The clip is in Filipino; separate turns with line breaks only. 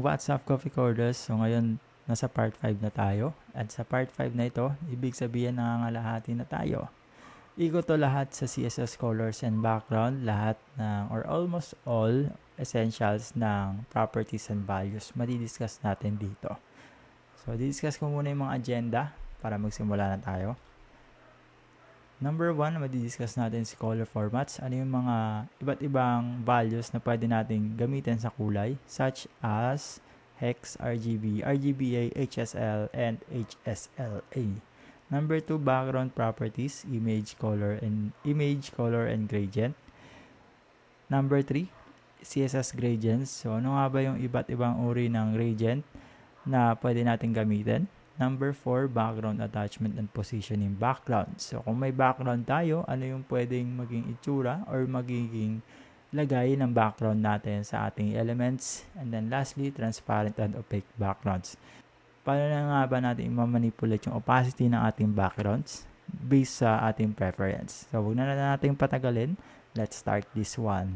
What's up, Coffee Corders? So ngayon, nasa part 5 na tayo. At sa part 5 na ito, ibig sabihin nangangalahati na tayo. Ikot to lahat sa CSS colors and background, lahat ng or almost all essentials ng properties and values madidiscuss natin dito. So, didiscuss ko muna yung mga agenda para magsimula na tayo. Number 1 na madidiscuss natin si color formats. Ano yung mga iba't ibang values na pwede nating gamitin sa kulay, such as hex, RGB, RGBA, HSL, and HSLA. Number 2, background properties, image, color, and gradient. Number 3, CSS gradients. So, ano nga ba yung iba't ibang uri ng gradient na pwede natin gamitin? Number 4, background attachment and positioning background. So, kung may background tayo, ano yung pwedeng maging itsura or magiging lagay ng background natin sa ating elements. And then lastly, transparent and opaque backgrounds. Paano na nga ba natin i-manipulate yung opacity ng ating backgrounds based sa ating preference? So, huwag na natin patagalin. Let's start this one.